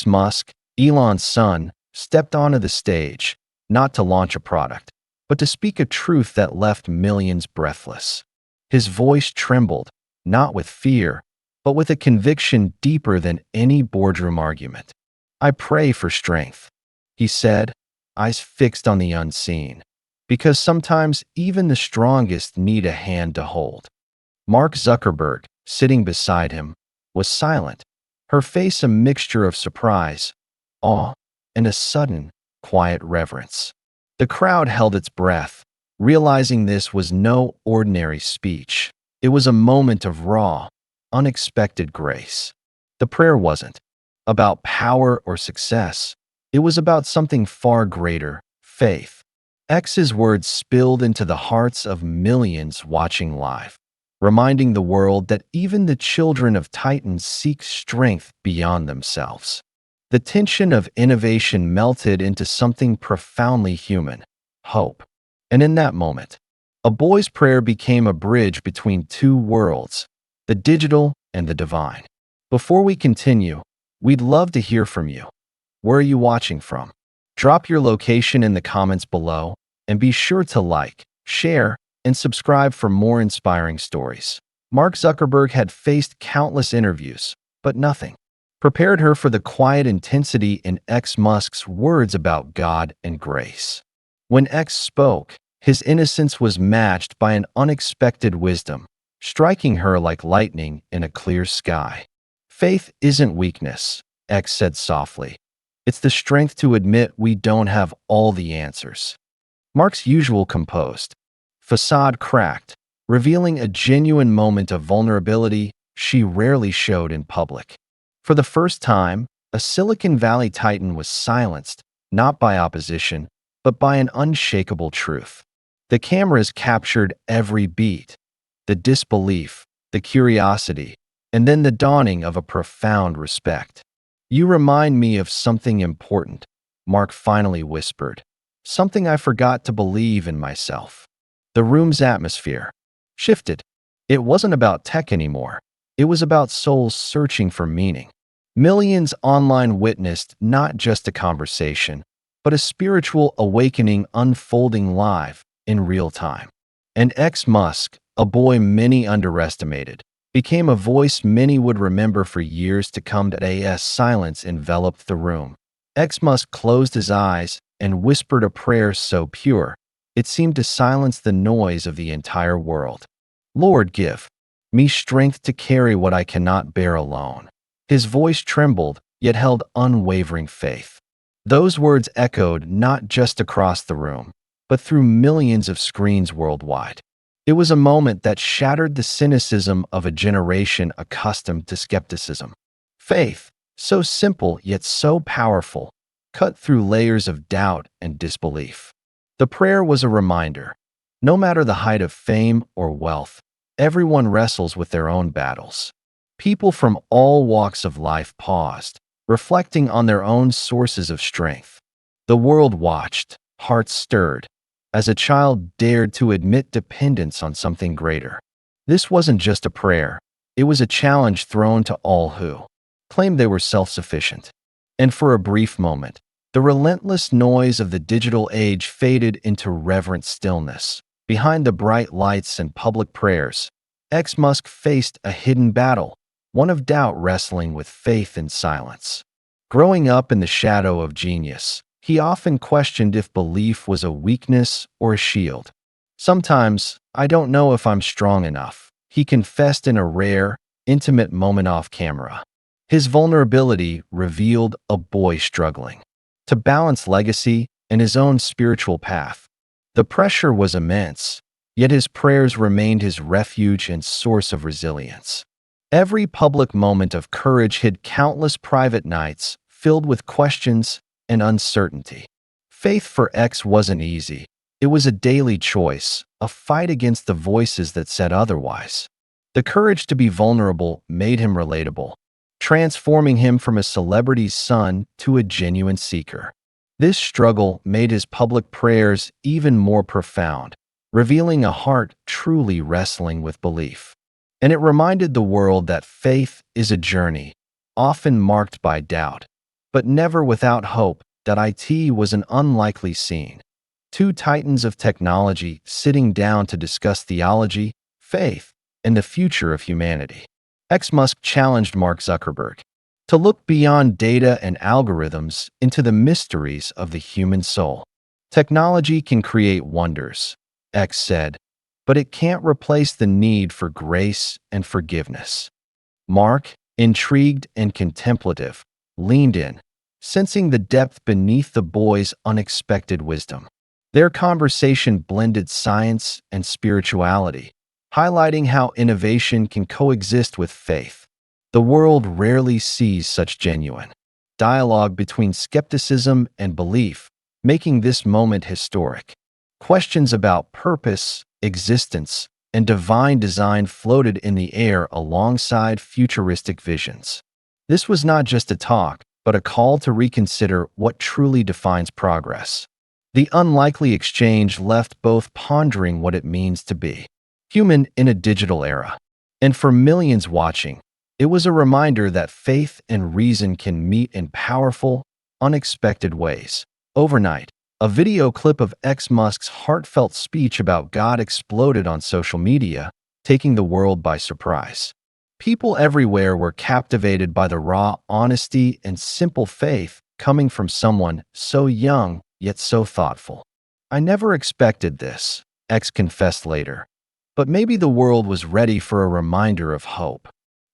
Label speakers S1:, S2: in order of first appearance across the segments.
S1: Musk, Elon's son, stepped onto the stage, not to launch a product, but to speak a truth that left millions breathless. His voice trembled, not with fear, but with a conviction deeper than any boardroom argument. "I pray for strength," he said, eyes fixed on the unseen, because sometimes even the strongest need a hand to hold. Mark Zuckerberg, sitting beside him, was silent, her face a mixture of surprise, awe, and a sudden, quiet reverence. The crowd held its breath, realizing this was no ordinary speech. It was a moment of raw, unexpected grace. The prayer wasn't about power or success. It was about something far greater, faith. X's words spilled into the hearts of millions watching live, reminding the world that even the children of Titans seek strength beyond themselves. The tension of innovation melted into something profoundly human, hope. And in that moment, a boy's prayer became a bridge between two worlds, the digital and the divine. Before we continue, we'd love to hear from you. Where are you watching from? Drop your location in the comments below, and be sure to like, share, and subscribe for more inspiring stories. Mark Zuckerberg had faced countless interviews, but nothing prepared her for the quiet intensity in Musk's words about God and grace. When X spoke, his innocence was matched by an unexpected wisdom, striking her like lightning in a clear sky. "Faith isn't weakness," X said softly. "It's the strength to admit we don't have all the answers." Mark's usual composed facade cracked, revealing a genuine moment of vulnerability she rarely showed in public. For the first time, a Silicon Valley titan was silenced, not by opposition, but by an unshakable truth. The cameras captured every beat, the disbelief, the curiosity, and then the dawning of a profound respect. "You remind me of something important," Mark finally whispered. "Something I forgot to believe in myself." The room's atmosphere shifted. It wasn't about tech anymore. It was about souls searching for meaning. Millions online witnessed not just a conversation, but a spiritual awakening unfolding live in real time. And Musk, a boy many underestimated, became a voice many would remember for years to come. As silence enveloped the room, Musk closed his eyes and whispered a prayer so pure, it seemed to silence the noise of the entire world. "Lord, give me strength to carry what I cannot bear alone." His voice trembled, yet held unwavering faith. Those words echoed not just across the room, but through millions of screens worldwide. It was a moment that shattered the cynicism of a generation accustomed to skepticism. Faith, so simple yet so powerful, cut through layers of doubt and disbelief. The prayer was a reminder. No matter the height of fame or wealth, everyone wrestles with their own battles. People from all walks of life paused, reflecting on their own sources of strength. The world watched, hearts stirred, as a child dared to admit dependence on something greater. This wasn't just a prayer, it was a challenge thrown to all who claimed they were self-sufficient. And for a brief moment, the relentless noise of the digital age faded into reverent stillness. Behind the bright lights and public prayers, Musk faced a hidden battle, one of doubt wrestling with faith in silence. Growing up in the shadow of genius, he often questioned if belief was a weakness or a shield. "Sometimes, I don't know if I'm strong enough," he confessed in a rare, intimate moment off camera. His vulnerability revealed a boy struggling to balance legacy and his own spiritual path. The pressure was immense, yet his prayers remained his refuge and source of resilience. Every public moment of courage hid countless private nights filled with questions and uncertainty. Faith for X wasn't easy. It was a daily choice, a fight against the voices that said otherwise. The courage to be vulnerable made him relatable, transforming him from a celebrity's son to a genuine seeker. This struggle made his public prayers even more profound, revealing a heart truly wrestling with belief. And it reminded the world that faith is a journey, often marked by doubt, but never without hope that IT was an unlikely scene. Two titans of technology sitting down to discuss theology, faith, and the future of humanity. Musk challenged Mark Zuckerberg to look beyond data and algorithms into the mysteries of the human soul. Technology can create wonders, X said, but it can't replace the need for grace and forgiveness. Mark, intrigued and contemplative, leaned in, sensing the depth beneath the boy's unexpected wisdom. Their conversation blended science and spirituality, highlighting how innovation can coexist with faith. The world rarely sees such genuine dialogue between skepticism and belief, making this moment historic. Questions about purpose, existence, and divine design floated in the air alongside futuristic visions. This was not just a talk, but a call to reconsider what truly defines progress. The unlikely exchange left both pondering what it means to be human in a digital era. And for millions watching, it was a reminder that faith and reason can meet in powerful, unexpected ways. Overnight, a video clip of Musk's heartfelt speech about God exploded on social media, taking the world by surprise. People everywhere were captivated by the raw honesty and simple faith coming from someone so young yet so thoughtful. "I never expected this," X confessed later, but maybe the world was ready for a reminder of hope.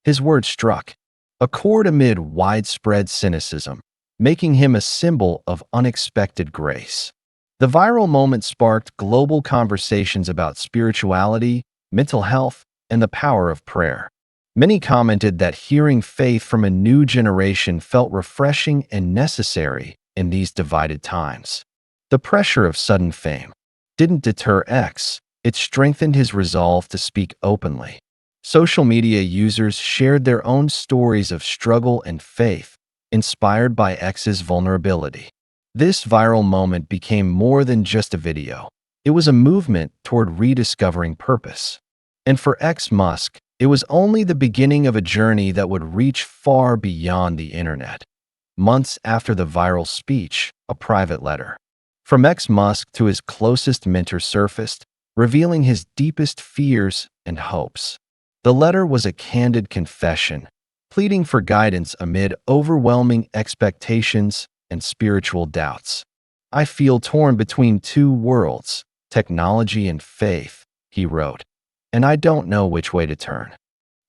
S1: His words struck a chord amid widespread cynicism, making him a symbol of unexpected grace. The viral moment sparked global conversations about spirituality, mental health, and the power of prayer. Many commented that hearing faith from a new generation felt refreshing and necessary in these divided times. The pressure of sudden fame didn't deter X, it strengthened his resolve to speak openly. Social media users shared their own stories of struggle and faith, inspired by X's vulnerability. This viral moment became more than just a video. It was a movement toward rediscovering purpose. And for Musk, it was only the beginning of a journey that would reach far beyond the internet. Months after the viral speech, a private letter from Musk to his closest mentor surfaced, revealing his deepest fears and hopes. The letter was a candid confession, pleading for guidance amid overwhelming expectations and spiritual doubts. "I feel torn between two worlds, technology and faith," he wrote, "and I don't know which way to turn."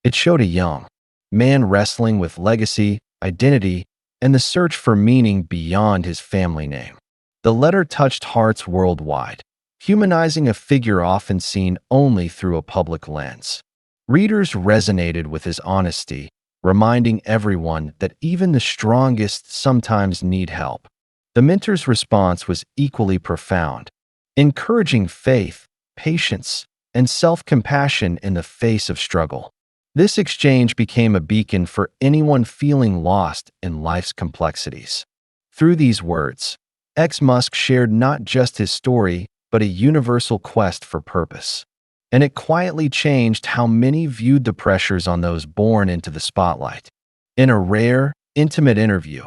S1: It showed a young man wrestling with legacy, identity, and the search for meaning beyond his family name. The letter touched hearts worldwide, humanizing a figure often seen only through a public lens. Readers resonated with his honesty, reminding everyone that even the strongest sometimes need help. The mentor's response was equally profound, encouraging faith, patience, and self-compassion in the face of struggle. This exchange became a beacon for anyone feeling lost in life's complexities. Through these words, Musk shared not just his story, but a universal quest for purpose. And it quietly changed how many viewed the pressures on those born into the spotlight. In a rare, intimate interview,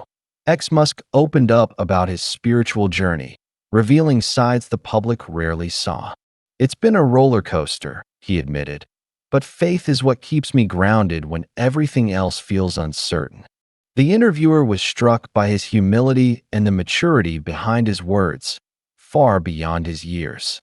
S1: Musk opened up about his spiritual journey, revealing sides the public rarely saw. "It's been a roller coaster," he admitted, "but faith is what keeps me grounded when everything else feels uncertain." The interviewer was struck by his humility and the maturity behind his words, far beyond his years.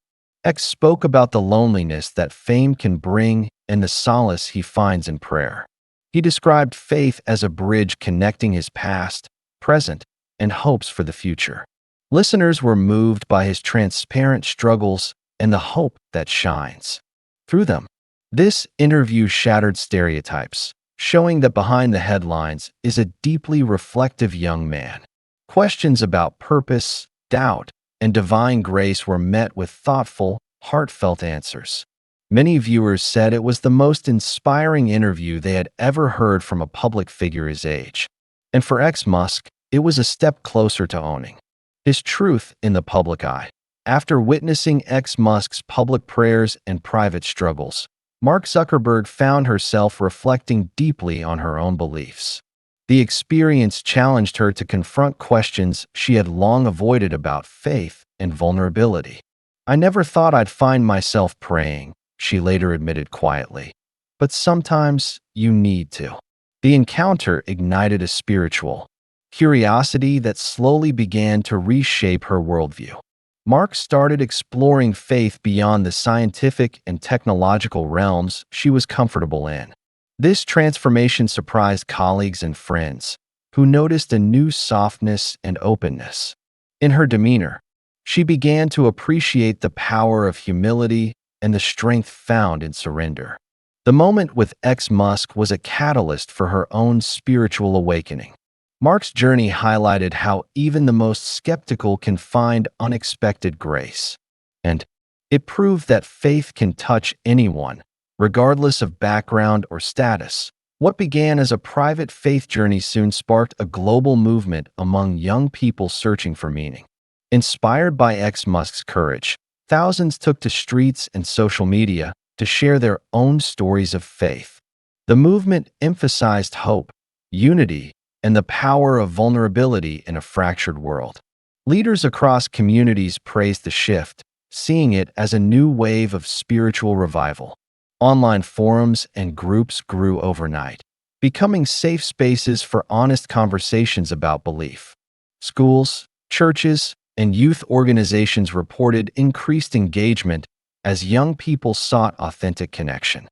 S1: Spoke about the loneliness that fame can bring and the solace he finds in prayer. He described faith as a bridge connecting his past, present, and hopes for the future. Listeners were moved by his transparent struggles and the hope that shines through them. This interview shattered stereotypes, showing that behind the headlines is a deeply reflective young man. Questions about purpose, doubt, and divine grace were met with thoughtful, heartfelt answers. Many viewers said it was the most inspiring interview they had ever heard from a public figure his age. And for Musk, it was a step closer to owning his truth in the public eye. After witnessing Musk's public prayers and private struggles, Mark Zuckerberg found herself reflecting deeply on her own beliefs. The experience challenged her to confront questions she had long avoided about faith and vulnerability. "I never thought I'd find myself praying," she later admitted quietly. "But sometimes you need to." The encounter ignited a spiritual curiosity that slowly began to reshape her worldview. Mark started exploring faith beyond the scientific and technological realms she was comfortable in. This transformation surprised colleagues and friends, who noticed a new softness and openness in her demeanor. She began to appreciate the power of humility and the strength found in surrender. The moment with Musk was a catalyst for her own spiritual awakening. Mark's journey highlighted how even the most skeptical can find unexpected grace. And it proved that faith can touch anyone, regardless of background or status. What began as a private faith journey soon sparked a global movement among young people searching for meaning. Inspired by Musk's courage, thousands took to streets and social media to share their own stories of faith. The movement emphasized hope, unity, and the power of vulnerability in a fractured world. Leaders across communities praised the shift, seeing it as a new wave of spiritual revival. Online forums and groups grew overnight, becoming safe spaces for honest conversations about belief. Schools, churches, and youth organizations reported increased engagement as young people sought authentic connection.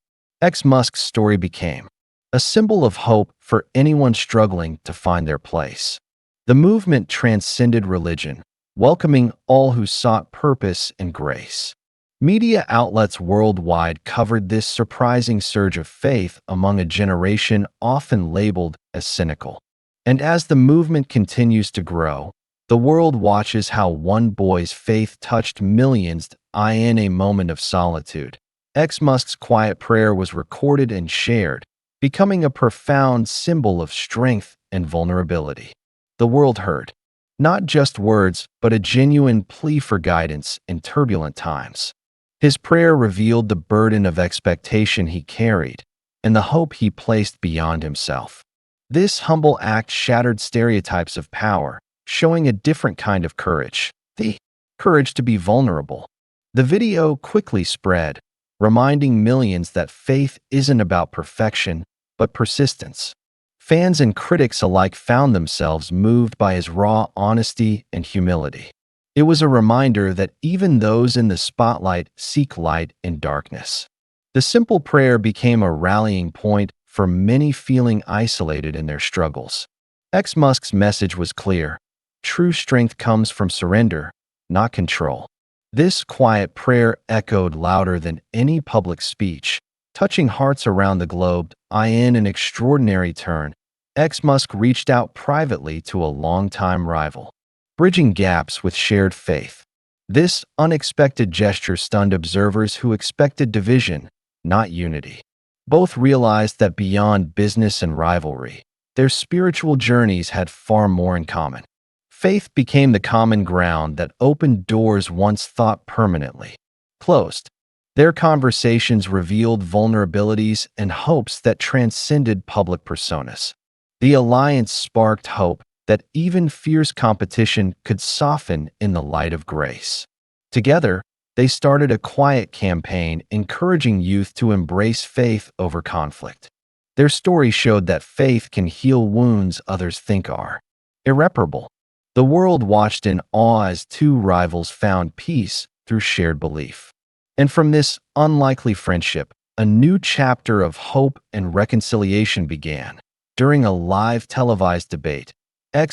S1: Musk's story became a symbol of hope for anyone struggling to find their place. The movement transcended religion, welcoming all who sought purpose and grace. Media outlets worldwide covered this surprising surge of faith among a generation often labeled as cynical. And as the movement continues to grow, the world watches how one boy's faith touched millions in a moment of solitude. Musk's quiet prayer was recorded and shared, becoming a profound symbol of strength and vulnerability. The world heard not just words, but a genuine plea for guidance in turbulent times. His prayer revealed the burden of expectation he carried and the hope he placed beyond himself. This humble act shattered stereotypes of power, showing a different kind of courage, the courage to be vulnerable. The video quickly spread, reminding millions that faith isn't about perfection, but persistence. Fans and critics alike found themselves moved by his raw honesty and humility. It was a reminder that even those in the spotlight seek light in darkness. The simple prayer became a rallying point for many feeling isolated in their struggles. Musk's message was clear: true strength comes from surrender, not control. This quiet prayer echoed louder than any public speech, touching hearts around the globe. In an extraordinary turn, Musk reached out privately to a longtime rival, bridging gaps with shared faith. This unexpected gesture stunned observers who expected division, not unity. Both realized that beyond business and rivalry, their spiritual journeys had far more in common. Faith became the common ground that opened doors once thought permanently closed. Their conversations revealed vulnerabilities and hopes that transcended public personas. The alliance sparked hope that even fierce competition could soften in the light of grace. Together, they started a quiet campaign encouraging youth to embrace faith over conflict. Their story showed that faith can heal wounds others think are irreparable. The world watched in awe as two rivals found peace through shared belief. And from this unlikely friendship, a new chapter of hope and reconciliation began. During a live televised debate,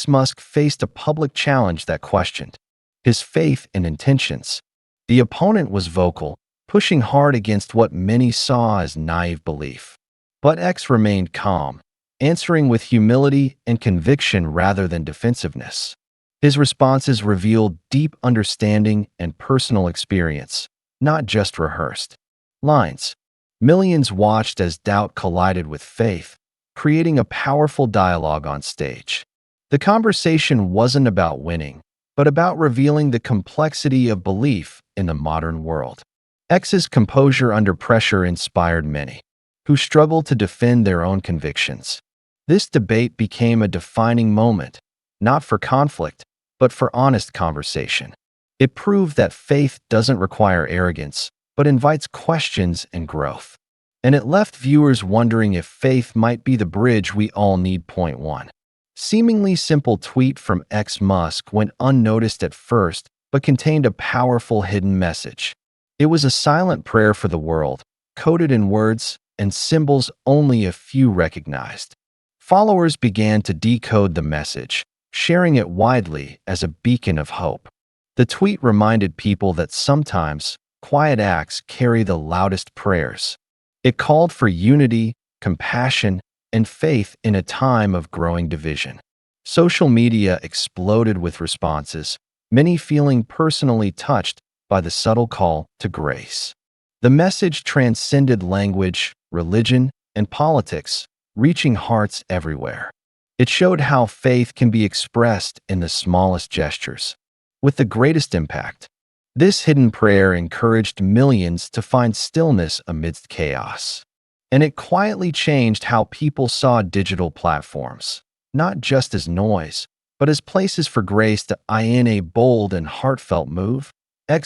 S1: Musk faced a public challenge that questioned his faith and intentions. The opponent was vocal, pushing hard against what many saw as naive belief. But remained calm, answering with humility and conviction rather than defensiveness. His responses revealed deep understanding and personal experience, not just rehearsed lines. Millions watched as doubt collided with faith, creating a powerful dialogue on stage. The conversation wasn't about winning, but about revealing the complexity of belief in the modern world. X's composure under pressure inspired many, who struggled to defend their own convictions. This debate became a defining moment, not for conflict, but for honest conversation. It proved that faith doesn't require arrogance, but invites questions and growth. And it left viewers wondering if faith might be the bridge we all need. Point 1. Seemingly simple tweet from Musk went unnoticed at first, but contained a powerful hidden message. It was a silent prayer for the world, coded in words and symbols only a few recognized. Followers began to decode the message, sharing it widely as a beacon of hope. The tweet reminded people that sometimes quiet acts carry the loudest prayers. It called for unity, compassion, and faith in a time of growing division. Social media exploded with responses, many feeling personally touched by the subtle call to grace. The message transcended language, religion, and politics, reaching hearts everywhere. It showed how faith can be expressed in the smallest gestures, with the greatest impact. This hidden prayer encouraged millions to find stillness amidst chaos. And it quietly changed how people saw digital platforms, not just as noise, but as places for grace. In a bold and heartfelt move,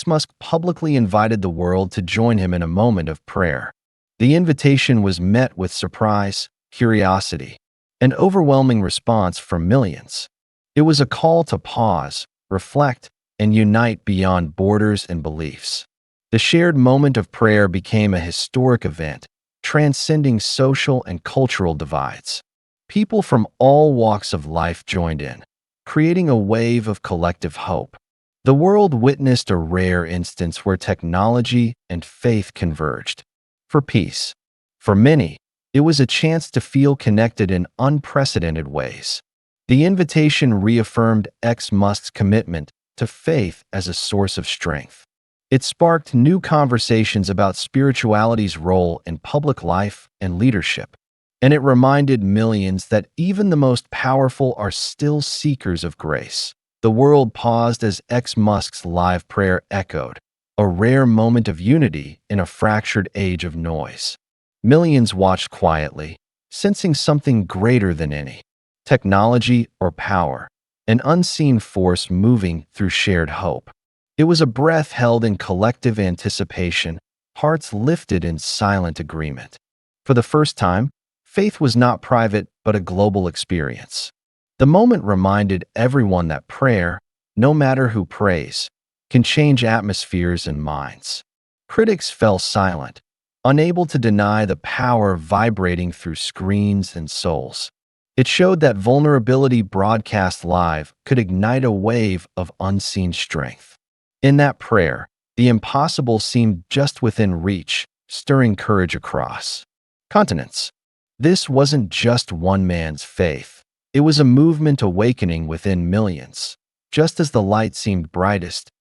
S1: Musk publicly invited the world to join him in a moment of prayer. The invitation was met with surprise, curiosity, and overwhelming response from millions. It was a call to pause, reflect, and unite beyond borders and beliefs. The shared moment of prayer became a historic event, transcending social and cultural divides. People from all walks of life joined in, creating a wave of collective hope. The world witnessed a rare instance where technology and faith converged. For peace. For many, it was a chance to feel connected in unprecedented ways. The invitation reaffirmed Musk's commitment to faith as a source of strength. It sparked new conversations about spirituality's role in public life and leadership. And it reminded millions that even the most powerful are still seekers of grace. The world paused as Musk's live prayer echoed, a rare moment of unity in a fractured age of noise. Millions watched quietly, sensing something greater than any technology or power, an unseen force moving through shared hope. It was a breath held in collective anticipation, hearts lifted in silent agreement. For the first time, faith was not private but a global experience. The moment reminded everyone that prayer, no matter who prays, can change atmospheres and minds. Critics fell silent, unable to deny the power vibrating through screens and souls. It showed that vulnerability broadcast live could ignite a wave of unseen strength. In that prayer, the impossible seemed just within reach, stirring courage across continents. This wasn't just one man's faith. It was a movement awakening within millions. Just as the light seemed brightest,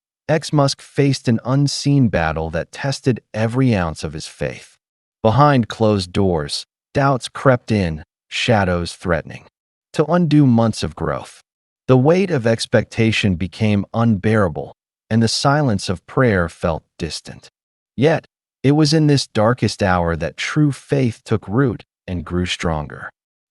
S1: Musk faced an unseen battle that tested every ounce of his faith. Behind closed doors, doubts crept in, shadows threatening to undo months of growth. The weight of expectation became unbearable, and the silence of prayer felt distant. Yet, it was in this darkest hour that true faith took root and grew stronger.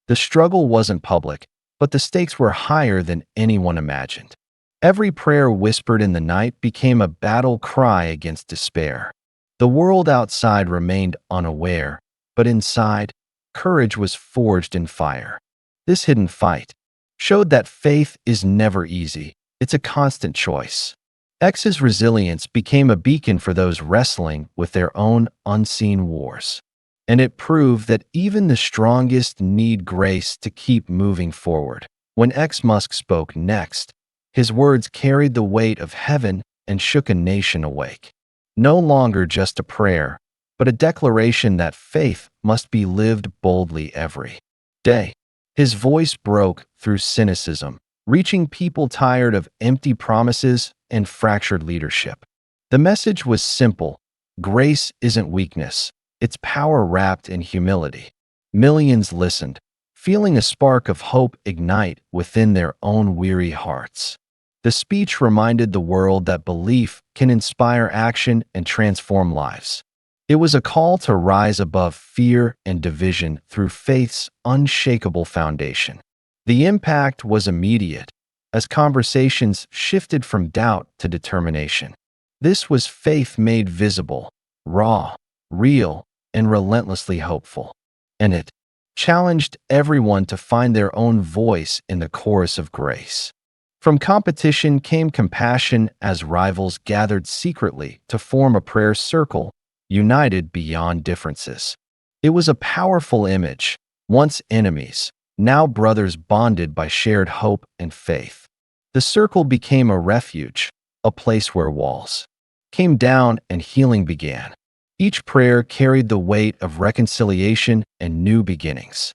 S1: The struggle wasn't public, but the stakes were higher than anyone imagined. Every prayer whispered in the night became a battle cry against despair. The world outside remained unaware, but inside, courage was forged in fire. This hidden fight showed that faith is never easy. It's a constant choice. X's resilience became a beacon for those wrestling with their own unseen wars. And it proved that even the strongest need grace to keep moving forward. When Musk spoke next, his words carried the weight of heaven and shook a nation awake. No longer just a prayer, but a declaration that faith must be lived boldly every day. His voice broke through cynicism, reaching people tired of empty promises and fractured leadership. The message was simple: grace isn't weakness, it's power wrapped in humility. Millions listened, feeling a spark of hope ignite within their own weary hearts. The speech reminded the world that belief can inspire action and transform lives. It was a call to rise above fear and division through faith's unshakable foundation. The impact was immediate, as conversations shifted from doubt to determination. This was faith made visible, raw, real, and relentlessly hopeful. And it challenged everyone to find their own voice in the chorus of grace. From competition came compassion as rivals gathered secretly to form a prayer circle, united beyond differences. It was a powerful image, once enemies, now brothers bonded by shared hope and faith. The circle became a refuge, a place where walls came down and healing began. Each prayer carried the weight of reconciliation and new beginnings.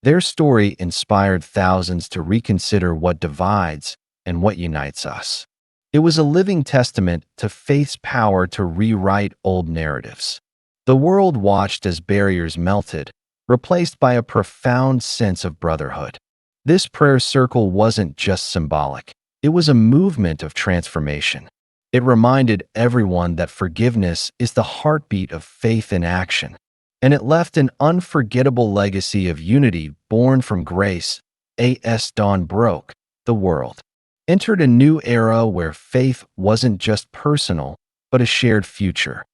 S1: Their story inspired thousands to reconsider what divides and what unites us. It was a living testament to faith's power to rewrite old narratives. The world watched as barriers melted, replaced by a profound sense of brotherhood. This prayer circle wasn't just symbolic, it was a movement of transformation. It reminded everyone that forgiveness is the heartbeat of faith in action, and it left an unforgettable legacy of unity born from grace. As dawn broke, the world entered a new era where faith wasn't just personal, but a shared future.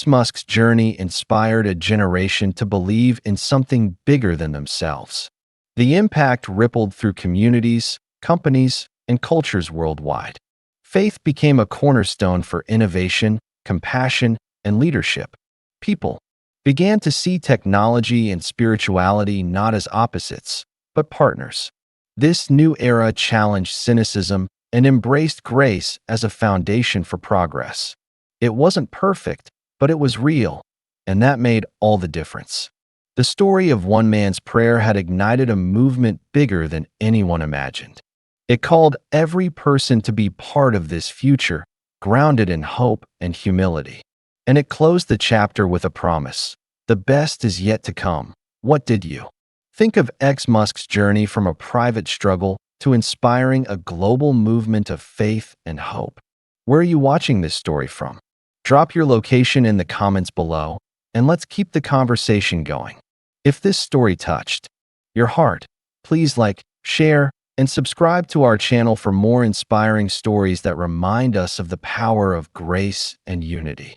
S1: Musk's journey inspired a generation to believe in something bigger than themselves. The impact rippled through communities, companies, and cultures worldwide. Faith became a cornerstone for innovation, compassion, and leadership. People began to see technology and spirituality not as opposites, but partners. This new era challenged cynicism and embraced grace as a foundation for progress. It wasn't perfect, but it was real, and that made all the difference. The story of one man's prayer had ignited a movement bigger than anyone imagined. It called every person to be part of this future, grounded in hope and humility. And it closed the chapter with a promise: the best is yet to come. What did you think of Musk's journey from a private struggle to inspiring a global movement of faith and hope? Where are you watching this story from? Drop your location in the comments below, and let's keep the conversation going. If this story touched your heart, please like, share, and subscribe to our channel for more inspiring stories that remind us of the power of grace and unity.